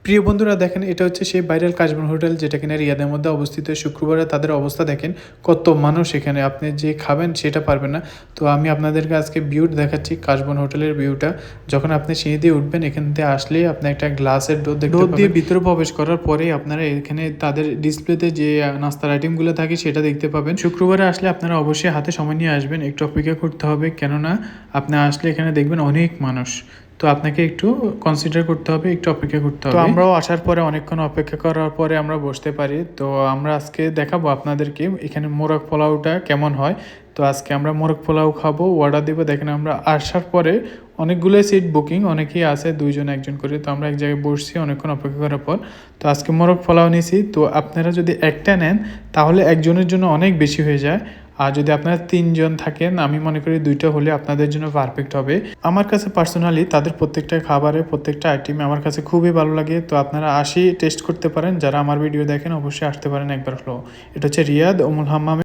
প্রিয় বন্ধুরা দেখেন, এটা হচ্ছে সেই ভাইরাল কাশবন হোটেল, যেটা কিনা রিয়াদের মধ্যে অবস্থিত। শুক্রবারে তাদের অবস্থা দেখেন, কত মানুষ এখানে, আপনি যে খাবেন সেটা পারবেন না। তো আমি আপনাদেরকে আজকে ভিউটা দেখাচ্ছি, কাশবন হোটেলের ভিউটা। যখন আপনি সিঁড়ি দিয়ে উঠবেন, এখান থেকে আসলেই আপনি একটা গ্লাসের ডোর দেখতে পাবেন। দিয়ে ভিতরে প্রবেশ করার পরেই আপনারা এখানে তাদের ডিসপ্লেতে যে নাস্তার আইটেমগুলো থাকে সেটা দেখতে পাবেন। শুক্রবারে আসলে আপনারা অবশ্যই হাতে সময় নিয়ে আসবেন, একটু অপেক্ষা করতে হবে, কেননা আপনি আসলে এখানে দেখবেন অনেক মানুষ। তো আপনাকে একটু কনসিডার করতে হবে, একটু অপেক্ষা করতে হবে। তো আমরাও আসার পরে অনেকক্ষণ অপেক্ষা করার পরে আমরা বসতে পারি। তো আমরা আজকে দেখাবো আপনাদেরকে এখানে মোরগ পোলাওটা কেমন হয়। তো আজকে আমরা মোরগ পোলাও খাবো, অর্ডার দেবো। দেখেন আমরা আসার পরে অনেকগুলো সিট বুকিং, অনেকেই আছে, দুইজন একজন করে। তো আমরা এক জায়গায় বসছি অনেকক্ষণ অপেক্ষা করার পর। তো আজকে মোরগ পোলাও নিয়েছি। তো আপনারা যদি একটা নেন তাহলে একজনের জন্য অনেক বেশি হয়ে যায়। আর যদি আপনারা 3 জন থাকেন, আমি মনে করি 2টা হলে আপনাদের জন্য পারফেক্ট হবে। আমার কাছে পার্সোনালি তাদের প্রত্যেকটা খাবারে, প্রত্যেকটা আইটেম আমার কাছে খুবই ভালো লাগে। তো আপনারা টেস্ট করতে পারেন, যারা আমার ভিডিও দেখেন অবশ্যই আসতে পারেন একবার হলো। এটা হচ্ছে রিয়াদ উমুল হাম্মামে।